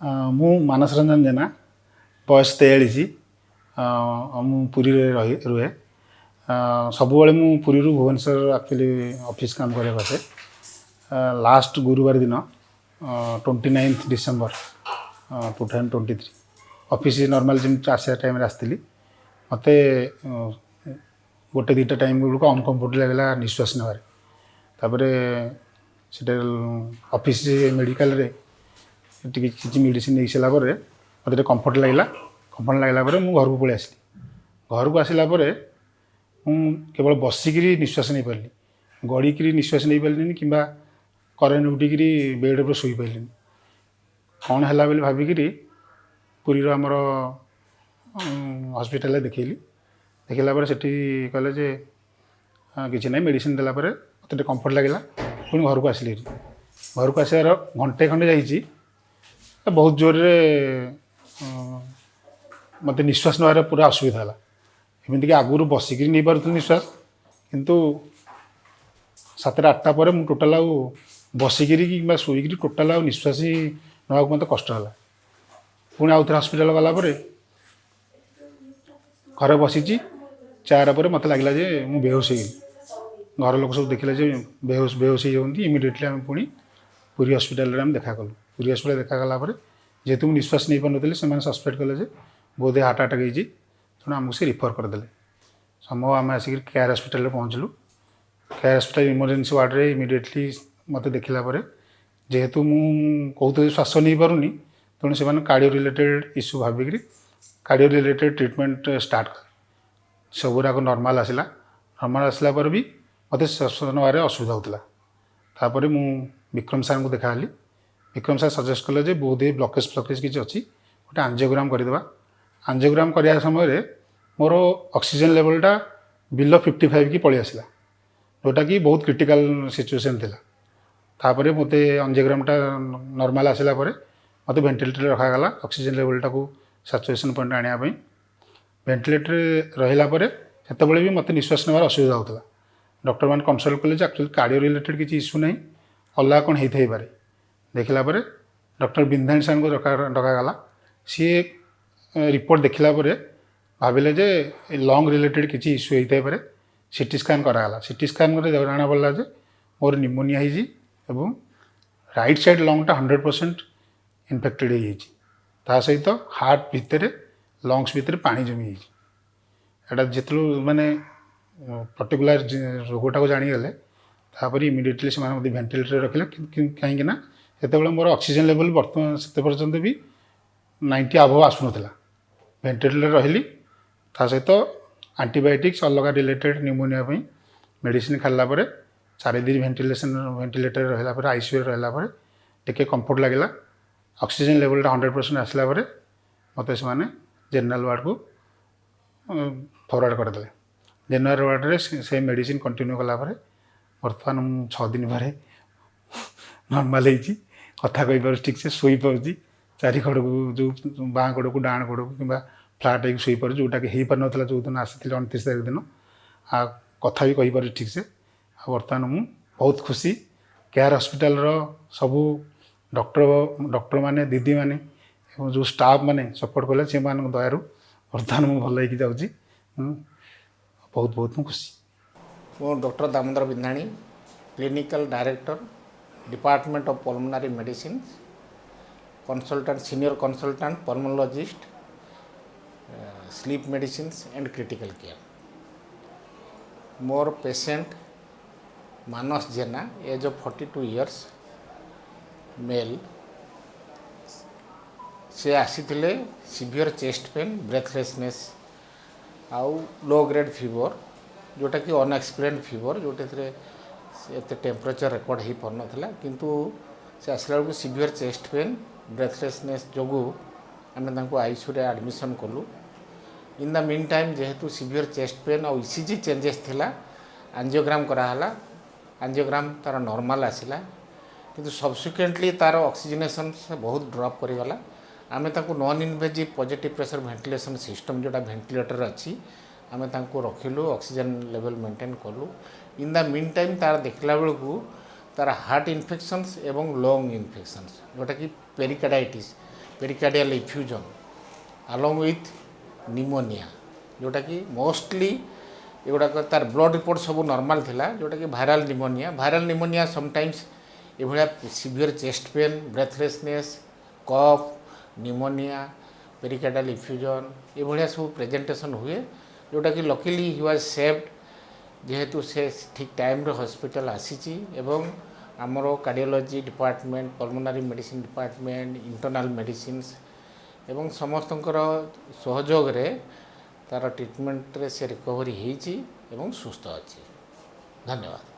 ମୁଁ ମାନସ ରଞ୍ଜନ जेना बयस 43 ମୁଁ ପୁରୀରେ ରୁହେ। ସବୁବେଳେ ମୁଁ ପୁରୀରୁ ଭୁବନେଶ୍ୱର ଆକ୍ଚୁଆଲି ଅଫିସ୍ କାମ କରିବାକୁ ଆସେ। ଲାଷ୍ଟ ଗୁରୁବାର ଦିନ 29 ଡିସେମ୍ବର 2023 ଅଫିସ୍ ନର୍ମାଲ ଯେମିତି ଆସିବା ଟାଇମ୍ରେ ଆସିଥିଲି। ମୋତେ ଗୋଟେ ଦୁଇଟା ଟାଇମ୍ ବେଳକୁ ଅନକମ୍ଫର୍ଟେବଲ୍ ଲାଗିଲା ନିଶ୍ୱାସ ନେବାରେ। ତାପରେ ସେଟା ଅଫିସ୍ ମେଡ଼ିକାଲରେ ଟିକେ କିଛି ମେଡ଼ିସିନ୍ ନେଇସାରିଲା ପରେ ମୋତେ ଟିକେ କମ୍ଫର୍ଟ ଲାଗିଲା। କମ୍ଫର୍ଟ ଲାଗିଲା ପରେ ମୁଁ ଘରକୁ ପଳେଇ ଆସିଲି। ଘରକୁ ଆସିଲା ପରେ ମୁଁ କେବଳ ବସିକିରି ନିଶ୍ୱାସ ନେଇପାରିଲି, ଗଡ଼ିକିରି ନିଶ୍ୱାସ ନେଇପାରିଲିନି କିମ୍ବା କରେଣ୍ଟ ଉଠିକିରି ବେଡ଼୍ ଉପରେ ଶୋଇପାରିଲିନି। କ'ଣ ହେଲା ବୋଲି ଭାବିକିରି ପୁରୀର ଆମର ହସ୍ପିଟାଲରେ ଦେଖେଇଲି। ଦେଖିଲା ପରେ ସେଠି କହିଲେ ଯେ କିଛି ନାହିଁ, ମେଡ଼ିସିନ୍ ଦେଲା ପରେ ମୋତେ ଟିକେ କମ୍ଫର୍ଟ ଲାଗିଲା। ପୁଣି ଘରକୁ ଆସିଲି। ଘରକୁ ଆସିବାର ଘଣ୍ଟେ ଖଣ୍ଡେ ଯାଇଛି, ବହୁତ ଜୋରରେ ମୋତେ ନିଶ୍ୱାସ ନେବାରେ ପୁରା ଅସୁବିଧା ହେଲା। ଏମିତିକି ଆଗରୁ ବସିକିରି ନେଇପାରୁଥିଲି ନିଶ୍ୱାସ, କିନ୍ତୁ 7ଟା 8ଟା ପରେ ମୁଁ ଟୋଟାଲ୍ ଆଉ ବସିକିରି କିମ୍ବା ଶୋଇକିରି ଟୋଟାଲ୍ ଆଉ ନିଶ୍ୱାସ ନେବାକୁ ମୋତେ କଷ୍ଟ ହେଲା। ପୁଣି ଆଉଥରେ ହସ୍ପିଟାଲ ଗଲା ପରେ ଘରେ ବସିଛି ଚେୟାର ଉପରେ, ମୋତେ ଲାଗିଲା ଯେ ମୁଁ ବେହୋସ ହେଇଗଲି। ଘର ଲୋକ ସବୁ ଦେଖିଲେ ଯେ ବେହୋସ ହେଇଯାଉଛନ୍ତି। ଇମିଡ଼ିଏଟଲି ଆମେ ପୁଣି ପୁରୀ ହସ୍ପିଟାଲରେ ଆମେ ଦେଖା କଲୁ। ପୁରୀ ହସ୍ପିଟାଲ ଦେଖାଗଲା ପରେ ଯେହେତୁ ମୁଁ ନିଶ୍ୱାସ ନେଇପାରୁନଥିଲି, ସେମାନେ ସସ୍ପେକ୍ଟ କଲେ ଯେ ବୋଧେ ହାର୍ଟ ଆଟାକ୍ ହେଇଛି, ତେଣୁ ଆମକୁ ସେ ରିଫର୍ କରିଦେଲେ। ସମ୍ଭବ ଆମେ ଆସିକି କେଆର୍ ହସ୍ପିଟାଲରେ ପହଞ୍ଚିଲୁ। କେଆର୍ ହସ୍ପିଟାଲ ଇମର୍ଜେନ୍ସି ୱାର୍ଡ଼ରେ ଇମିଡ଼ିଏଟଲି ମୋତେ ଦେଖିଲା ପରେ ଯେହେତୁ ମୁଁ କହୁଥିଲି ଶ୍ୱାସ ନେଇପାରୁନି, ତେଣୁ ସେମାନେ କାର୍ଡ଼ିଓ ରିଲେଟେଡ଼୍ ଇସ୍ୟୁ ଭାବିକିରି କାର୍ଡ଼ିଓ ରିଲେଟେଡ଼୍ ଟ୍ରିଟମେଣ୍ଟ ଷ୍ଟାର୍ଟ କଲେ। ସବୁଗୁଡ଼ାକ ନର୍ମାଲ୍ ଆସିଲା। ନର୍ମାଲ୍ ଆସିଲା ପରେ ବି ମୋତେ ଶ୍ୱାସ ନେବାରେ ଅସୁବିଧା ହେଉଥିଲା। ତାପରେ ମୁଁ ବିକ୍ରମ ସାର୍ଙ୍କୁ ଦେଖାହେଲି। ବିକ୍ରମ ସାର୍ ସଜେଷ୍ଟ କଲେ ଯେ ବୋଧହୁଏ ବ୍ଲକେଜ୍ କିଛି ଅଛି, ଗୋଟେ ଆଞ୍ଜିଓଗ୍ରାମ କରିଦେବା। ଆଞ୍ଜିଓଗ୍ରାମ କରିବା ସମୟରେ ମୋର ଅକ୍ସିଜେନ୍ ଲେଭେଲଟା ବିଲୋ 55 କି ପଳେଇ ଆସିଲା, ଯେଉଁଟାକି ବହୁତ କ୍ରିଟିକାଲ୍ ସିଚୁଏସନ୍ ଥିଲା। ତାପରେ ମୋତେ ଆଞ୍ଜିଓଗ୍ରାମଟା ନର୍ମାଲ୍ ଆସିଲା ପରେ ମୋତେ ଭେଣ୍ଟିଲେଟରରେ ରଖାଗଲା ଅକ୍ସିଜେନ୍ ଲେଭେଲଟାକୁ ସାଚୁରେସନ୍ ପଏଣ୍ଟ ଆଣିବା ପାଇଁ। ଭେଣ୍ଟିଲେଟରରେ ରହିଲା ପରେ ସେତେବେଳେ ବି ମୋତେ ନିଶ୍ୱାସ ନେବାର ଅସୁବିଧା ହେଉଥିଲା। ଡକ୍ଟରମାନେ କନସଲ୍ଟ କଲେ ଯେ ଆକ୍ଚୁଆଲି କାର୍ଡ଼ିଓ ରିଲେଟେଡ଼୍ କିଛି ଇସ୍ୟୁ ନାହିଁ, ଅଲଗା କ'ଣ ହେଇଥାଇପାରେ। ଦେଖିଲା ପରେ ଡକ୍ଟର ବିନ୍ଧାଣୀ ସାର୍ଙ୍କୁ ଡକାଗଲା। ସିଏ ରିପୋର୍ଟ ଦେଖିଲା ପରେ ଭାବିଲେ ଯେ ଲଙ୍ଗ ରିଲେଟେଡ଼୍ କିଛି ଇସ୍ୟୁ ହେଇଥାଇପାରେ। ସିଟି ସ୍କାନ୍ କରାଗଲା। ସିଟି ସ୍କାନ୍ରେ ଜଣାପଡ଼ିଲା ଯେ ମୋର ନିମୋନିଆ ହେଇଛି ଏବଂ ରାଇଟ୍ ସାଇଡ଼୍ ଲଙ୍ଗଟା 100% ଇନଫେକ୍ଟେଡ଼୍ ହେଇଯାଇଛି। ତା ସହିତ ହାର୍ଟ ଭିତରେ ଲଙ୍ଗସ୍ ଭିତରେ ପାଣି ଜମିଯାଇଛି। ଏଇଟା ଯେତେବେଳେ ମାନେ ପର୍ଟିକୁଲାର ରୋଗଟାକୁ ଜାଣିଗଲେ, ତାପରେ ଇମିଡ଼ିଏଟଲି ସେମାନେ ମୋତେ ଭେଣ୍ଟିଲେଟରରେ ରଖିଲେ। କାହିଁକି ନା ସେତେବେଳେ ମୋର ଅକ୍ସିଜେନ୍ ଲେଭେଲ୍ ବର୍ତ୍ତମାନ ସେତେ ପର୍ଯ୍ୟନ୍ତ ବି 90 ଆଭବ ଆସୁନଥିଲା। ଭେଣ୍ଟିଲେଟରରେ ରହିଲି। ତା ସହିତ ଆଣ୍ଟିବାୟୋଟିକ୍ସ ଅଲଗା ରିଲେଟେଡ଼୍ ନିମୋନିଆ ପାଇଁ ମେଡ଼ିସିନ୍ ଖାଇଲା ପରେ 4 ଦିନ ଭେଣ୍ଟିଲେଟରରେ ରହିଲା ପରେ, ଆଇସିୟୁରେ ରହିଲା ପରେ ଟିକେ କମ୍ଫର୍ଟ ଲାଗିଲା। ଅକ୍ସିଜେନ୍ ଲେଭେଲଟା 100% ଆସିଲା ପରେ ମୋତେ ସେମାନେ ଜେନେରାଲ ୱାର୍ଡ଼କୁ ଫରୱାର୍ଡ଼ କରିଦେଲେ। ଜେନେରାଲ ୱାର୍ଡ଼ରେ ସେ ମେଡ଼ିସିନ୍ କଣ୍ଟିନ୍ୟୁ କଲା ପରେ ବର୍ତ୍ତମାନ ମୁଁ 6 ଦିନ ପରେ ନର୍ମାଲ ହେଇଛି। କଥା କହିପାରୁଛି ଠିକ୍ସେ, ଶୋଇପାରୁଛି। ଚାରି କଡ଼କୁ ଯେଉଁ ବାଁ କଡ଼କୁ ଡାହାଣ କଡ଼କୁ କିମ୍ବା ଫ୍ଲାଟ୍ ହେଇକି ଶୋଇପାରୁଛି, ଯେଉଁଟାକି ହେଇପାରୁନଥିଲା ଯେଉଁଦିନ ଆସିଥିଲି 29 ତାରିଖ ଦିନ। ଆଉ କଥା ବି କହିପାରୁଛି ଠିକ୍ସେ। ଆଉ ବର୍ତ୍ତମାନ ମୁଁ ବହୁତ ଖୁସି। କେଆର୍ ହସ୍ପିଟାଲର ସବୁ ଡକ୍ଟରମାନେ, ଦିଦିମାନେ ଏବଂ ଯେଉଁ ଷ୍ଟାଫ୍ ମାନେ ସପୋର୍ଟ କଲେ, ସେମାନଙ୍କ ଦୟାରୁ ବର୍ତ୍ତମାନ ମୁଁ ଭଲ ହେଇକି ଯାଉଛି। ବହୁତ ମୁଁ ଖୁସି। ମୁଁ doctor Damodar Bindhani, clinical director, department of pulmonary medicine, consultant, senior consultant pulmonologist, sleep medicine and critical care. मोर patient Manas Jena, age of 42 years, male. से आसीथिले सीवियर चेस्ट पेन, ब्रेथलेसनेस आउ लो ग्रेड फीवर, जोटा कि अनएक्सप्लेन्ड फीवर, जोटे एत टेम्परेचर रेकर्ड हो पार नाला, किंतु से आसला बेलू सीवियर चेस्ट पेन, ब्रेथलेसनेस जो आम आईसीयू रे एडमिशन कलु। इन द मीन टाइम जेहेतु सीवियर चेस्ट पेन और ईसीजी चेंजेस थिला, एंजियोग्राम कराला। एंजियोग्राम तार नॉर्मल आसला, किंतु सब्सिक्वेंटली तार ऑक्सीजनेशन से बहुत ड्रॉप करिगला। आमे ताको non invasive positive pressure ventilation system जोटा वेंटिलेटर अच्छी, आमे ताको रखिलु, ऑक्सीजन लेवल मेंटेन कलु। इन द मीन टाइम तार देखला बेलू तार हार्ट इन्फेक्शंस एवं लंग इन्फेक्शंस, जोटा कि pericarditis, pericardial effusion along with pneumonia जोटा कि मोस्टली एगुड़ाक तार ब्लड रिपोर्ट सब नॉर्मल थिला जोटा कि वायरल निमोनिया समटाइम्स ये सीवियर चेस्ट पेन ब्रेथलेसनेस कफ निमोनिया पेरिकार्डियल इफ्यूजन ये सब प्रेजेंटेशन हुए जोटा कि लकीली ही वाज सेव्ड जेहेतु से ठीक टाइम रे हॉस्पिटल आसीची एवं आमर cardiology department pulmonary medicine department internal medicines एवं समस्तंकर सहयोग रे तार ट्रिटमेंट रे से रिकवरी होईची एवं सुस्थ अछि। धन्यवाद।